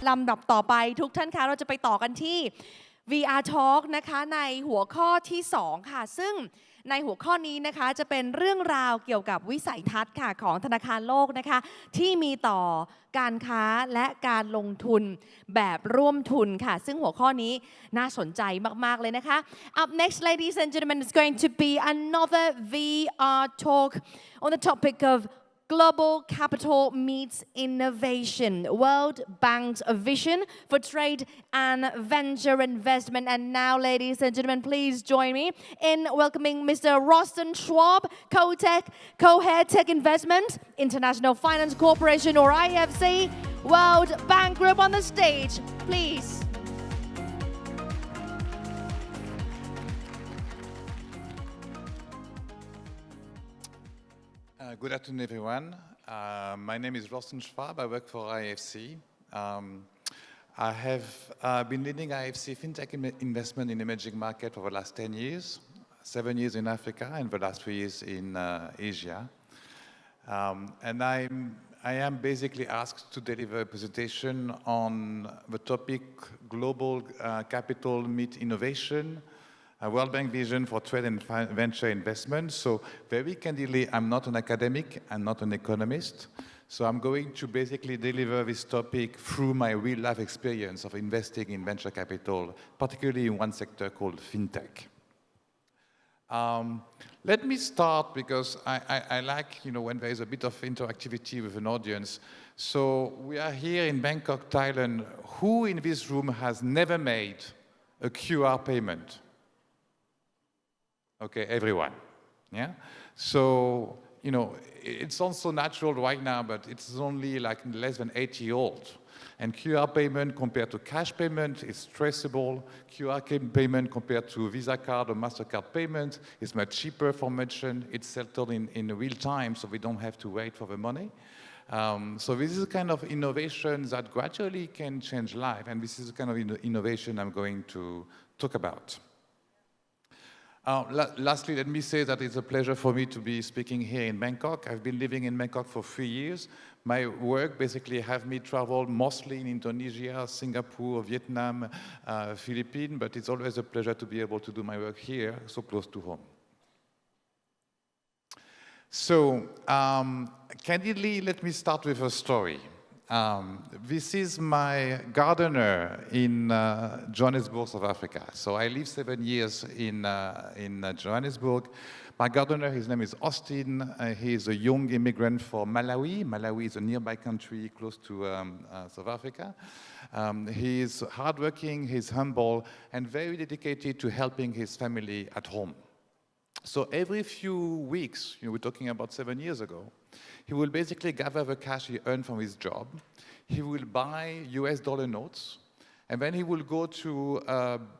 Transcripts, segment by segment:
ลำดับต่อไปทุกท่านคะเราจะไปต่อกันที่ VR Talk นะคะในหัวข้อที่2ค่ะซึ่งในหัวข้อนี้นะคะจะเป็นเรื่องราวเกี่ยวกับวิสัยทัศน์ค่ะของธนาคารโลกนะคะที่มีต่อการค้าและการลงทุนแบบร่วมทุนค่ะซึ่งหัวข้อนี้น่าสนใจมากๆเลยนะคะ Up next ladies and gentlemen is going to be another VR talk on the topic of Global capital meets innovation, World Bank's vision for trade and venture investment. And now, ladies and gentlemen, please join me in welcoming Mr. Rostan Schwab, Co-Head Tech Investment, International Finance Corporation or IFC, World Bank Group on the stage, please. Good afternoon, everyone. My name is Rostan Schwab. I work for IFC. I have been leading IFC Fintech investment in emerging market for the last 10 years, 7 years in Africa, and the last 3 years in Asia. And I am basically asked to deliver a presentation on the topic Global Capital Meet Innovation, a World Bank vision for trade and venture investment. So very candidly, I'm not an academic, I'm not an economist. So I'm going to basically deliver this topic through my real life experience of investing in venture capital, particularly in one sector called Fintech. Let me start because I like, when there is a bit of interactivity with an audience. So we are here in Bangkok, Thailand. Who in this room has never made a QR payment? Okay, everyone, yeah? So, it sounds so natural right now, but it's only like less than 8 years old. And QR payment compared to cash payment is traceable. QR payment compared to Visa card or MasterCard payment is much cheaper for merchant. It's settled in real time, so we don't have to wait for the money. So this is a kind of innovation that gradually can change life, and this is the kind of innovation I'm going to talk about. Lastly, let me say that it's a pleasure for me to be speaking here in Bangkok. I've been living in Bangkok for 3 years. My work basically have me travel mostly in Indonesia, Singapore, Vietnam, Philippines, but it's always a pleasure to be able to do my work here, so close to home. So, candidly, let me start with a story. This is my gardener in Johannesburg, South Africa. So I lived 7 years in Johannesburg. My gardener, his name is Rostan. He is a young immigrant from Malawi. Malawi is a nearby country close to South Africa. He is hardworking, he's humble, and very dedicated to helping his family at home. So every few weeks, we're talking about 7 years ago, he will basically gather the cash he earned from his job. He will buy US dollar notes, and then he will go to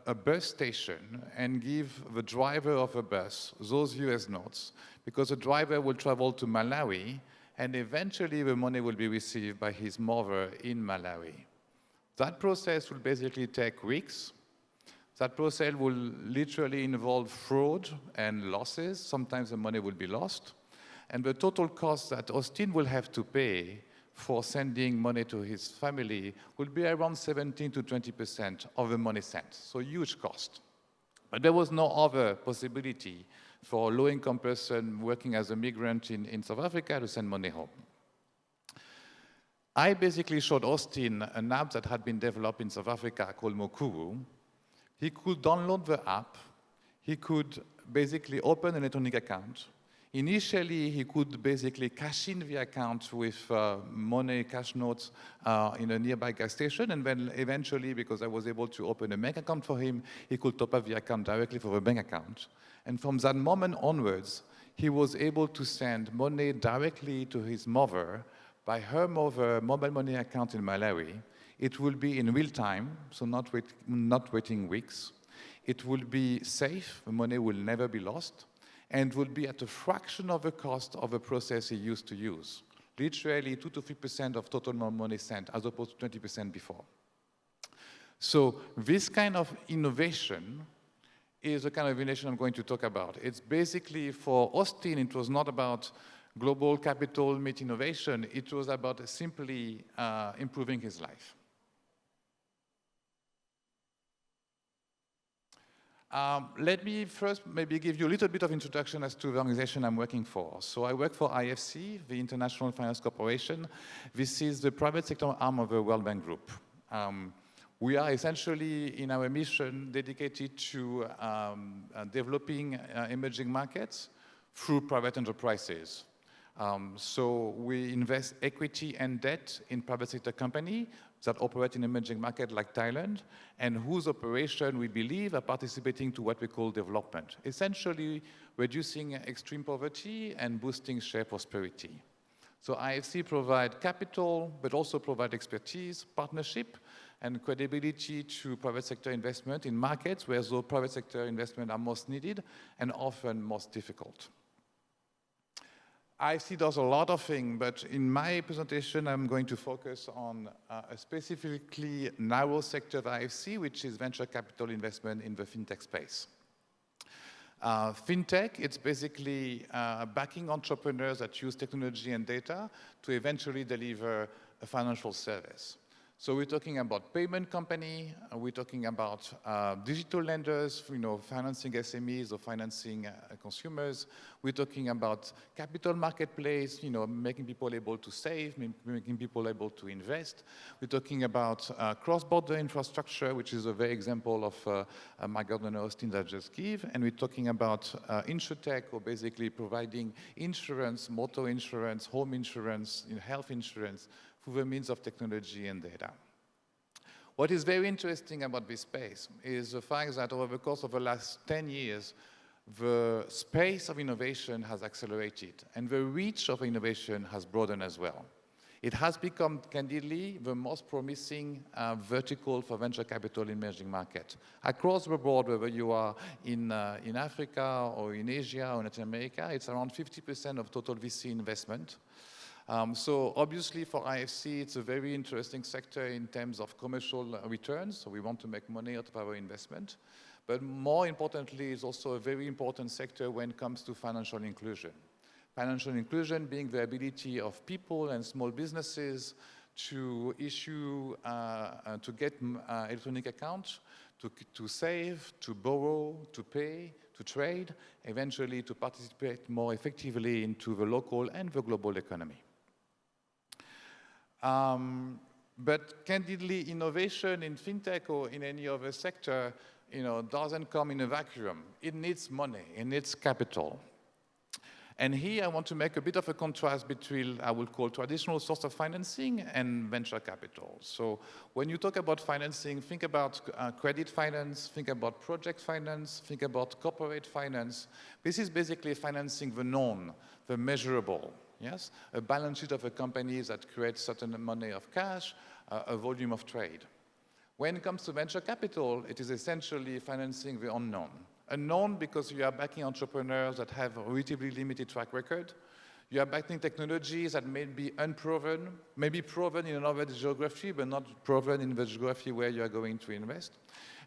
a bus station and give the driver of a bus those US notes, because the driver will travel to Malawi, and eventually the money will be received by his mother in Malawi. That process will basically take weeks. That process will literally involve fraud and losses. Sometimes the money will be lost. And the total cost that Rostan will have to pay for sending money to his family will be around 17 to 20% of the money sent. So huge cost. But there was no other possibility for a low-income person working as a migrant in South Africa to send money home. I basically showed Rostan an app that had been developed in South Africa called Mokuru. He could download the app. He could basically open an electronic account. Initially, he could basically cash in the account with money, cash notes in a nearby gas station, and then eventually, because I was able to open a bank account for him, he could top up the account directly for the bank account. And from that moment onwards, he was able to send money directly to his mother by her mobile money account in Malawi. It will be in real time, so not waiting weeks. It will be safe, the money will never be lost, and will be at a fraction of the cost of the process he used to use. Literally 2 to 3% of total money sent, as opposed to 20% before. So this kind of innovation is the kind of innovation I'm going to talk about. It's basically, for Rostan, it was not about global capital meet innovation, it was about simply improving his life. Let me first maybe give you a little bit of introduction as to the organization I'm working for. So I work for IFC, the International Finance Corporation. This is the private sector arm of the World Bank Group. We are essentially, in our mission, dedicated to developing emerging markets through private enterprises. So we invest equity and debt in private sector companies that operate in emerging markets like Thailand, and whose operation we believe are participating to what we call development, essentially reducing extreme poverty and boosting shared prosperity. So IFC provide capital, but also provide expertise, partnership, and credibility to private sector investment in markets where those private sector investment are most needed and often most difficult. IFC does a lot of things, but in my presentation, I'm going to focus on a specifically narrow sector of IFC, which is venture capital investment in the fintech space. Fintech, it's basically backing entrepreneurs that use technology and data to eventually deliver a financial service. So we're talking about payment company, we're talking about digital lenders, financing SMEs or financing consumers. We're talking about capital marketplace, making people able to save, making people able to invest. We're talking about cross-border infrastructure, which is a very example of my governor Rostan that I just gave. And we're talking about insurtech, or basically providing insurance, motor insurance, home insurance, health insurance, through the means of technology and data. What is very interesting about this space is the fact that over the course of the last 10 years, the space of innovation has accelerated, and the reach of innovation has broadened as well. It has become, candidly, the most promising vertical for venture capital in emerging markets. Across the board, whether you are in Africa or in Asia or Latin America, it's around 50% of total VC investment. So obviously for IFC, it's a very interesting sector in terms of commercial returns. So we want to make money out of our investment. But more importantly, it's also a very important sector when it comes to financial inclusion. Financial inclusion being the ability of people and small businesses to issue, to get electronic accounts, to save, to borrow, to pay, to trade, eventually to participate more effectively into the local and the global economy. But candidly, innovation in fintech or in any other sector, doesn't come in a vacuum. It needs money, it needs capital. And here I want to make a bit of a contrast between, I would call, traditional source of financing and venture capital. So when you talk about financing, think about credit finance, think about project finance, think about corporate finance. This is basically financing the known, the measurable. Yes, a balance sheet of a company that creates certain money of cash, a volume of trade. When it comes to venture capital, it is essentially financing the unknown. Unknown because you are backing entrepreneurs that have a relatively limited track record. You are backing technologies that may be unproven, maybe proven in another geography, but not proven in the geography where you are going to invest.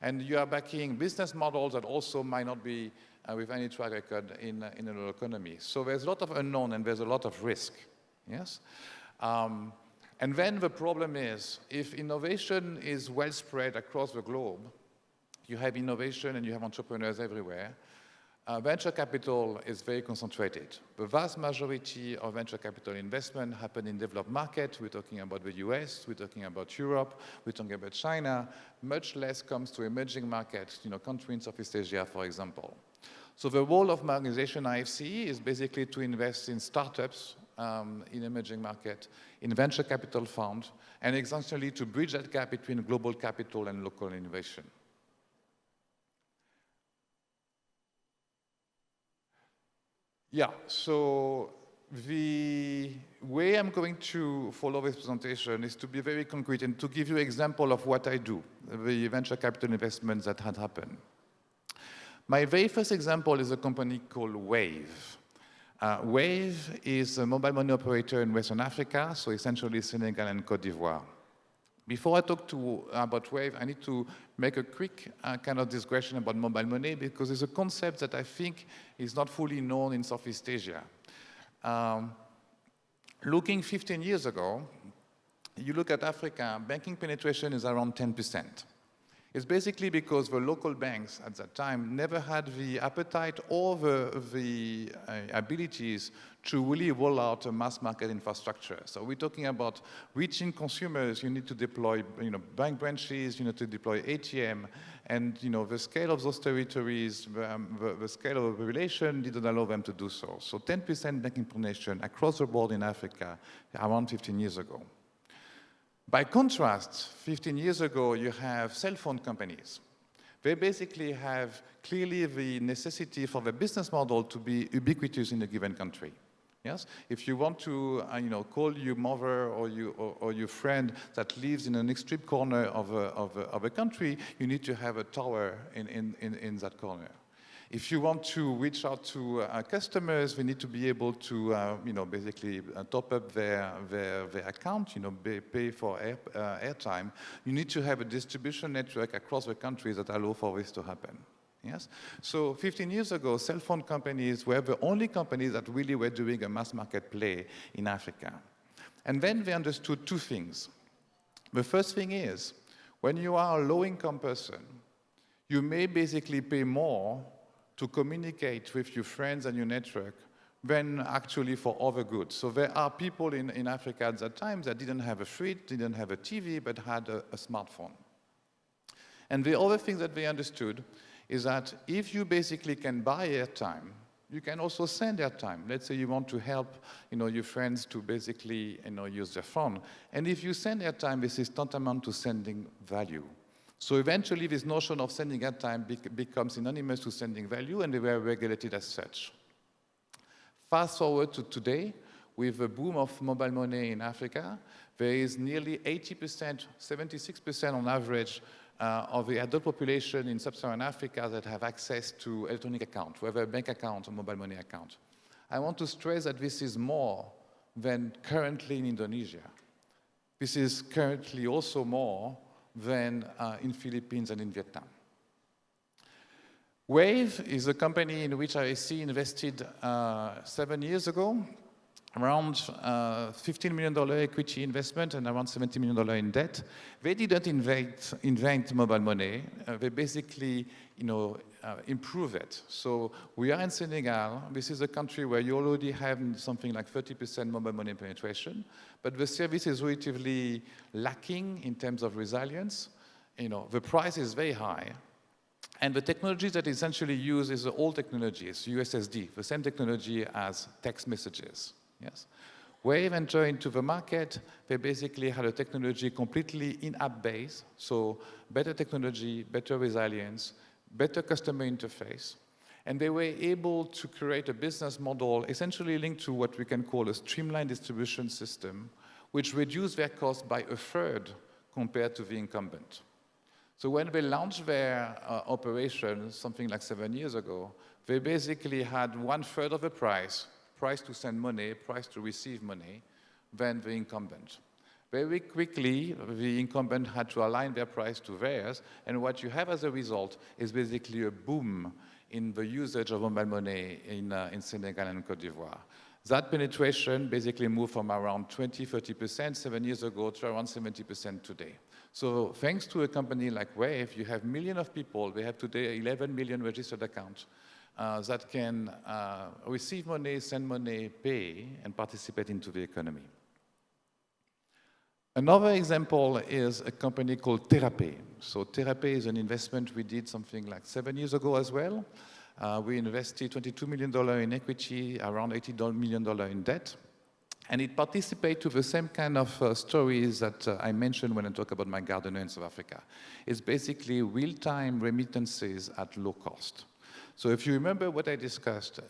And you are backing business models that also might not be with any track record in a local economy. So there's a lot of unknown and there's a lot of risk, yes? And then the problem is, if innovation is well spread across the globe, you have innovation and you have entrepreneurs everywhere, venture capital is very concentrated. The vast majority of venture capital investment happen in developed markets. We're talking about the US, we're talking about Europe, we're talking about China. Much less comes to emerging markets, countries in Southeast Asia, for example. So the role of my organization, IFC, is basically to invest in startups in emerging markets, in venture capital funds, and essentially to bridge that gap between global capital and local innovation. Yeah, so the way I'm going to follow this presentation is to be very concrete and to give you an example of what I do, the venture capital investments that had happened. My very first example is a company called Wave. Wave is a mobile money operator in Western Africa, so essentially Senegal and Cote d'Ivoire. Before I talk about Wave, I need to make a quick kind of digression about mobile money because it's a concept that I think is not fully known in Southeast Asia. Looking 15 years ago, you look at Africa, banking penetration is around 10%. It's basically because the local banks at that time never had the appetite or the abilities to really roll out a mass market infrastructure. So we're talking about reaching consumers. You need to deploy, bank branches. You need to deploy ATM, and the scale of those territories, the scale of the population didn't allow them to do so. So 10% banking penetration across the board in Africa around 15 years ago. By contrast, 15 years ago, you have cell phone companies. They basically have clearly the necessity for the business model to be ubiquitous in a given country. Yes? If you want to call your mother or your friend that lives in an extreme corner of a country, you need to have a tower in that corner. If you want to reach out to customers, we need to be able to, basically top up their account, pay for airtime. You need to have a distribution network across the country that allow for this to happen. Yes? So 15 years ago, cell phone companies were the only companies that really were doing a mass market play in Africa. And then they understood two things. The first thing is, when you are a low-income person, you may basically pay more to communicate with your friends and your network than actually for other goods. So there are people in Africa at that time that didn't have a fridge, didn't have a TV, but had a smartphone. And the other thing that they understood is that if you basically can buy airtime, you can also send airtime. Let's say you want to help your friends to basically use their phone. And if you send airtime, this is tantamount to sending value. So eventually, this notion of sending airtime becomes synonymous to sending value, and they were regulated as such. Fast forward to today, with the boom of mobile money in Africa, there is nearly 80%, 76% on average, of the adult population in sub-Saharan Africa that have access to electronic account, whether a bank account or mobile money account. I want to stress that this is more than currently in Indonesia. This is currently also more than in Philippines and in Vietnam. Wave is a company in which IAC invested 7 years ago, around $15 million equity investment and around $70 million in debt. They didn't invent mobile money. They basically, improve it. So we are in Senegal. This is a country where you already have something like 30% mobile money penetration, but the service is relatively lacking in terms of resilience. The price is very high. And the technology that is essentially used is the old technology, it's USSD, the same technology as text messages. Yes. Wave entered into the market. They basically had a technology completely in-app based, so better technology, better resilience, better customer interface. And they were able to create a business model essentially linked to what we can call a streamlined distribution system, which reduced their cost by a third compared to the incumbent. So when they launched their operation, something like 7 years ago, they basically had 1/3 of the price to send money, price to receive money, than the incumbent. Very quickly, the incumbent had to align their price to theirs, and what you have as a result is basically a boom in the usage of mobile money in Senegal and Côte d'Ivoire. That penetration basically moved from around 20-30% 7 years ago to around 70% today. So thanks to a company like Wave, you have millions of people. We have today 11 million registered accounts that can receive money, send money, pay, and participate into the economy. Another example is a company called Terapay. So Terapay is an investment we did something like 7 years ago as well. We invested $22 million in equity, around $80 million in debt. And it participates to the same kind of stories that I mentioned when I talk about my gardener in South Africa. It's basically real-time remittances at low cost. So if you remember what I discussed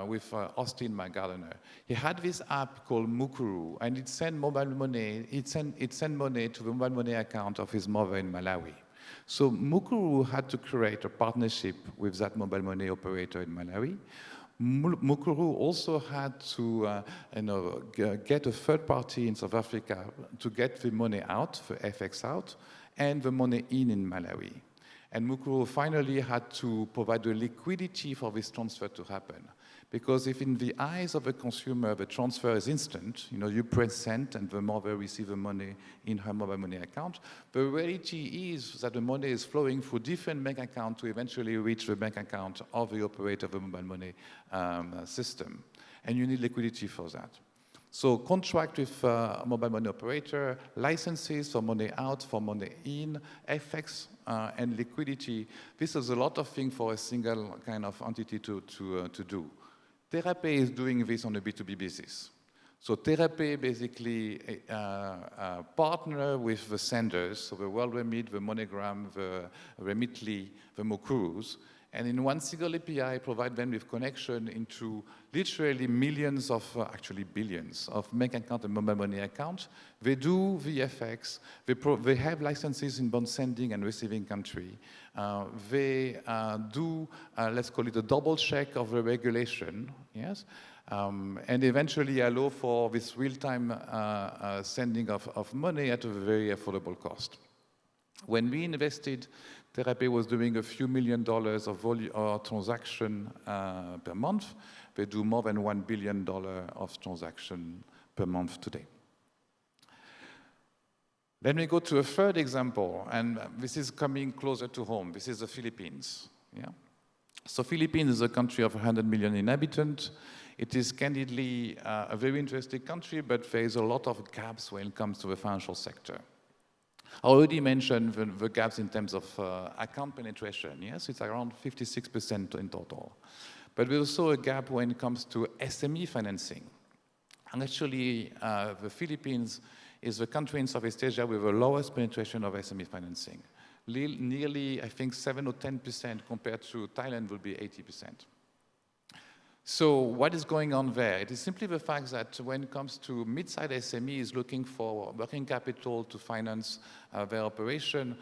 with Austin, my gardener, he had this app called Mukuru, and it sent mobile money. It sent money to the mobile money account of his mother in Malawi. So Mukuru had to create a partnership with that mobile money operator in Malawi. Mukuru also had to get a third party in South Africa to get the money out, the FX out, and the money in Malawi. And Mukuru finally had to provide the liquidity for this transfer to happen. Because if in the eyes of a consumer, the transfer is instant, you press send and the mother receives the money in her mobile money account, the reality is that the money is flowing through different bank accounts to eventually reach the bank account of the operator of the mobile money system. And you need liquidity for that. So contract with a mobile money operator, licenses for money out, for money in, FX, and liquidity. This is a lot of things for a single kind of entity to do. Therapy is doing this on a B2B basis. So Therapy basically partner with the senders, so the WorldRemit, the MoneyGram, the Remitly, the Mokurus, and in one single API provide them with connection into literally millions of, actually billions of bank account and mobile money accounts. They do VFX, they have licenses in both sending and receiving country. They do, let's call it a double check of the regulation, yes? And eventually allow for this real-time sending of money at a very affordable cost. When we invested, Therapy was doing a few $1 million of transaction per month. They do more than $1 billion of transaction per month today. Let me go to a third example, and this is coming closer to home. This is the Philippines. Yeah? So Philippines is a country of 100 million inhabitants. It is candidly a very interesting country, but there is a lot of gaps when it comes to the financial sector. I already mentioned the gaps in terms of account penetration. Yes, it's around 56% in total. But there's also a gap when it comes to SME financing. And actually, the Philippines is the country in Southeast Asia with the lowest penetration of SME financing. Nearly, I think, 7 or 10% compared to Thailand will be 80%. So what is going on there? It is simply the fact that when it comes to mid-sized SMEs looking for working capital to finance their operation,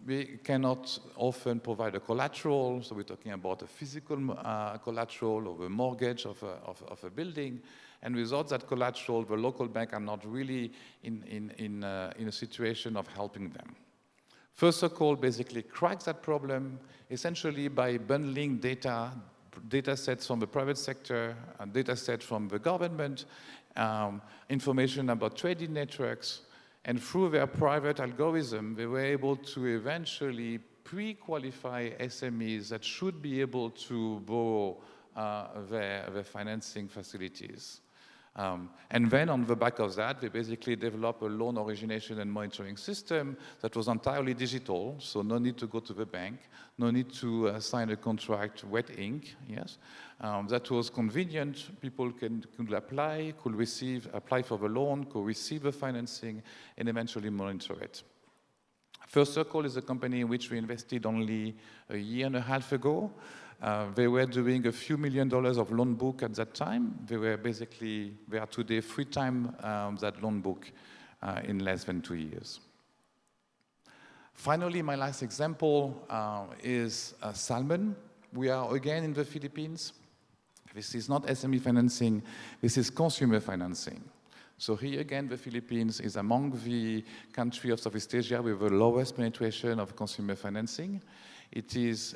we cannot often provide a collateral. So we're talking about a physical collateral or a mortgage of a building. And without that collateral, the local bank are not really in a situation of helping them. First Circle basically cracks that problem essentially by bundling data sets from the private sector, data sets from the government, information about trading networks, and through their private algorithm, they were able to eventually pre-qualify SMEs that should be able to borrow their financing facilities. And then on the back of that, they basically developed a loan origination and monitoring system that was entirely digital, so no need to go to the bank, no need to sign a contract, wet ink, yes. That was convenient. People could apply, apply for the loan, could receive the financing, and eventually monitor it. First Circle is a company in which we invested only a year and a half ago. They were doing a few $1 million of loan book at that time. They are today 3 times that loan book in less than 2 years. Finally, my last example is Salmon. We are again in the Philippines. This is not SME financing, this is consumer financing. So here again, the Philippines is among the countries of Southeast Asia with the lowest penetration of consumer financing. It is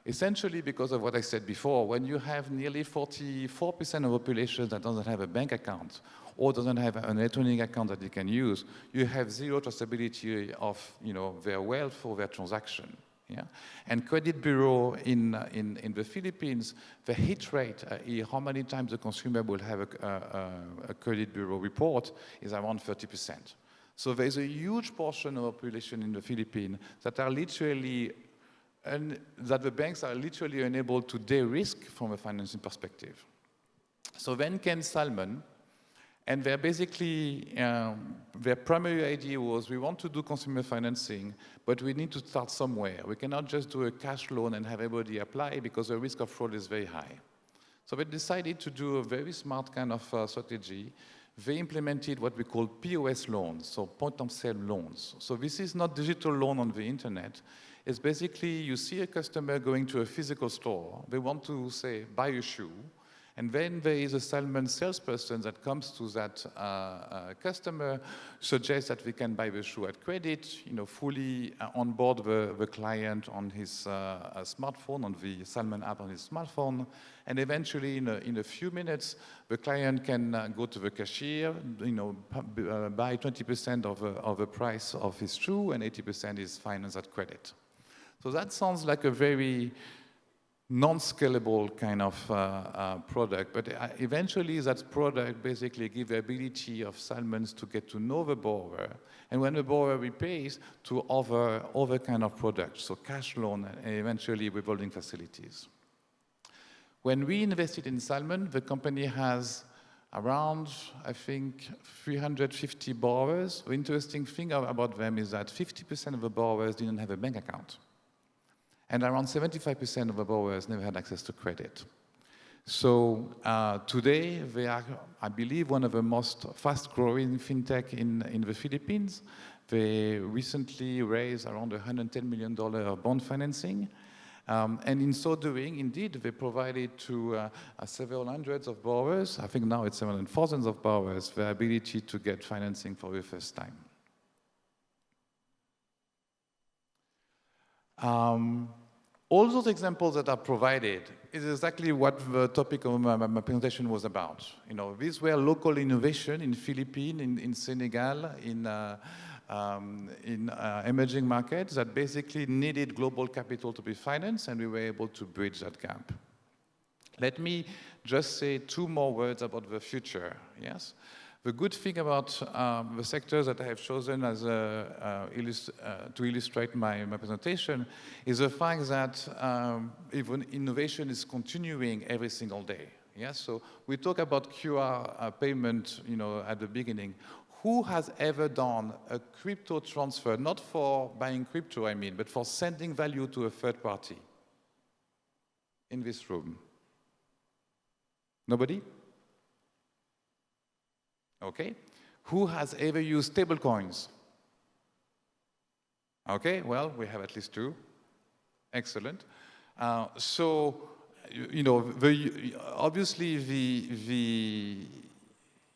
essentially because of what I said before. When you have nearly 44% of the population that doesn't have a bank account or doesn't have an electronic account that they can use, you have zero traceability of their wealth or their transaction. Yeah? And credit bureau in the Philippines, the hit rate, how many times the consumer will have a credit bureau report, is around 30%. So there's a huge portion of the population in the Philippines that are literally, and that the banks are literally unable to de-risk from a financing perspective. So then came Salmon, and they're basically, their primary idea was, we want to do consumer financing, but we need to start somewhere. We cannot just do a cash loan and have everybody apply because the risk of fraud is very high. So they decided to do a very smart kind of strategy. They implemented what we call POS loans, so point-of-sale loans. So this is not digital loan on the internet. It's basically, you see a customer going to a physical store. They want to, say, buy a shoe. And then there is a Salmon salesperson that comes to that customer, suggests that we can buy the shoe at credit, fully onboard the client on his smartphone, on the Salmon app on his smartphone. And eventually, in a few minutes, the client can go to the cashier, buy 20% of the price of his shoe, and 80% is financed at credit. So that sounds like a very non-scalable kind of product, but eventually that product basically gives the ability of Salmons to get to know the borrower, and when the borrower repays, to offer other kind of products, so cash loan and eventually revolving facilities. When we invested in Salmon, the company has around, I think, 350 borrowers. The interesting thing about them is that 50% of the borrowers didn't have a bank account. And around 75% of the borrowers never had access to credit. So today, they are, I believe, one of the most fast-growing fintech in the Philippines. They recently raised around $110 million of bond financing. And in so doing, indeed, they provided to several hundreds of borrowers, I think now it's several thousands of borrowers, the ability to get financing for the first time. All those examples that are provided is exactly what the topic of my presentation was about. These were local innovation in Philippines, in Senegal, in emerging markets that basically needed global capital to be financed, and we were able to bridge that gap. Let me just say two more words about the future. Yes. The good thing about the sectors that I have chosen as to illustrate my presentation is the fact that even innovation is continuing every single day. Yes? So we talk about QR payment, at the beginning. Who has ever done a crypto transfer, not for buying crypto, I mean, but for sending value to a third party in this room? Nobody? Okay. Who has ever used stablecoins? Okay, well, we have at least two. Excellent. So, obviously,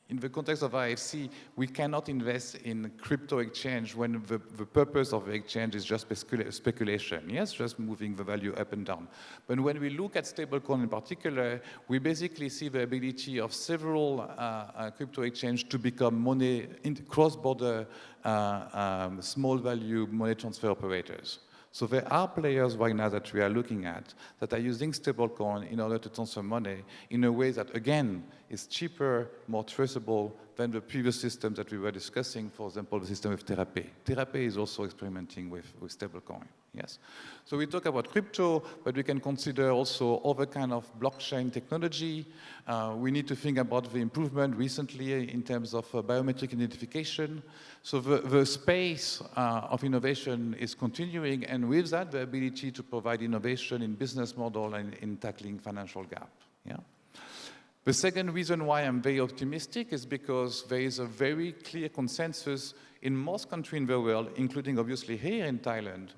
in the context of IFC, we cannot invest in crypto exchange when the purpose of the exchange is just speculation, yes, just moving the value up and down. But when we look at stablecoin in particular, we basically see the ability of several crypto exchanges to become money cross-border small value money transfer operators. So there are players right now that we are looking at that are using stablecoin in order to transfer money in a way that, again, is cheaper, more traceable than the previous systems that we were discussing, for example, the system of Terapay. Terapay is also experimenting with stablecoin, yes? So we talk about crypto, but we can consider also other kind of blockchain technology. We need to think about the improvement recently in terms of biometric identification. So the space of innovation is continuing, and with that, the ability to provide innovation in business model and in tackling financial gap, yeah? The second reason why I'm very optimistic is because there is a very clear consensus in most countries in the world, including obviously here in Thailand,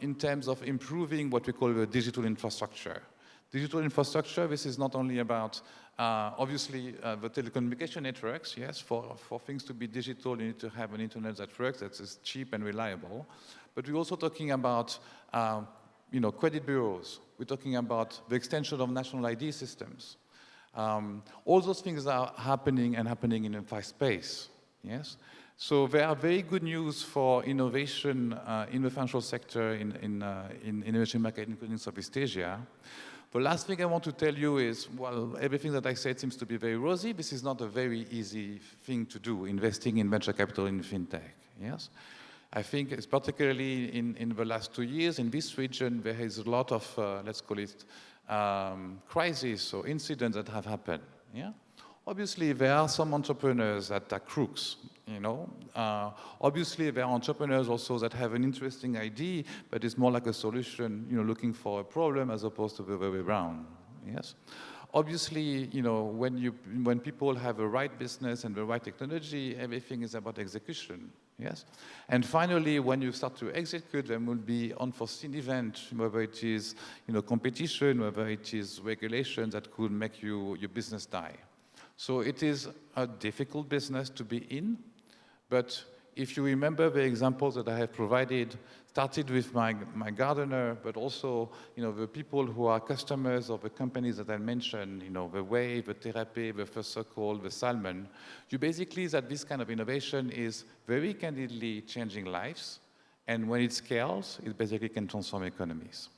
in terms of improving what we call the digital infrastructure. Digital infrastructure, this is not only about, obviously, the telecommunication networks, yes, for things to be digital, you need to have an internet that works, that is cheap and reliable. But we're also talking about, credit bureaus. We're talking about the extension of national ID systems. All those things are happening in a fast space, yes? So there are very good news for innovation in the financial sector in emerging markets, including Southeast Asia. The last thing I want to tell you is, well, everything that I said seems to be very rosy. This is not a very easy thing to do, investing in venture capital in fintech, yes? I think it's particularly in the last 2 years, in this region, there is a lot of, let's call it, crises or incidents that have happened, yeah? Obviously, there are some entrepreneurs that are crooks, Obviously, there are entrepreneurs also that have an interesting idea, but it's more like a solution, looking for a problem as opposed to the other way around, yes? Obviously, when people have the right business and the right technology, everything is about execution, Yes? And finally, when you start to execute, there will be unforeseen events, whether it is competition, whether it is regulation that could make your business die. So it is a difficult business to be in, but if you remember the examples that I have provided, started with my gardener, but also the people who are customers of the companies that I mentioned, the Whey, the Therapy, the First Circle, the Salmon, you basically that this kind of innovation is very candidly changing lives, and when it scales, it basically can transform economies.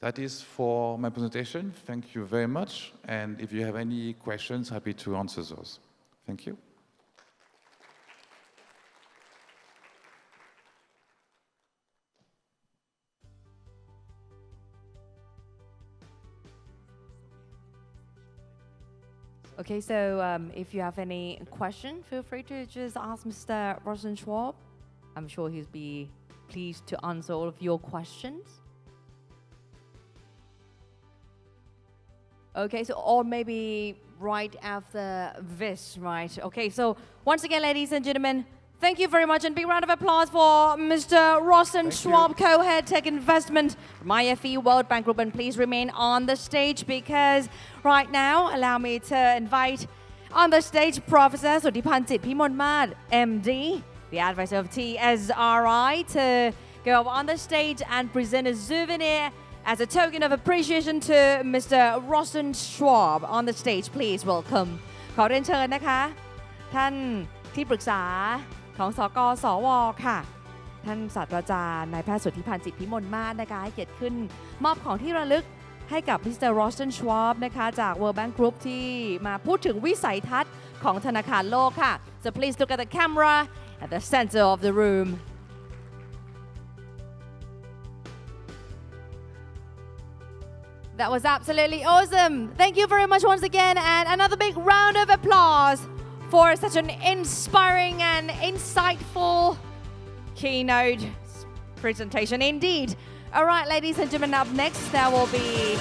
That is for my presentation. Thank you very much, and if you have any questions, happy to answer those. Thank you. Okay, so if you have any question, feel free to just ask Mr. Rostan Schwab. I'm sure he'll be pleased to answer all of your questions. Okay, so or maybe right after this, right? Okay, so once again, ladies and gentlemen, thank you very much, and big round of applause for Mr. Rostan Schwab, co-head tech investment from IFE World Bank Group. And please remain on the stage because right now, allow me to invite on the stage Professor Suthipanchit Pimonmat, MD, the advisor of TSRI, to go on the stage and present a souvenir as a token of appreciation to Mr. Rostan Schwab. On the stage, please welcome. ขอเรียนเชิญนะคะท่านที่ปรึกษาของสกสวค่ะท่านศาสตราจารย์นายแพทย์สุทธิพันธ์จิตพิมลมาศนะคะให้เกียรติขึ้นมอบของที่ระลึกให้กับมิสเตอร์ Rostan Schwab นะคะจาก World Bank Group ที่มาพูดถึงวิสัยทัศน์ของธนาคารโลกค่ะ so please look at the camera at the center of the room. That was absolutely awesome. Thank you very much once again, and another big round of applause for such an inspiring and insightful keynote presentation indeed. All right, ladies and gentlemen, up next there will be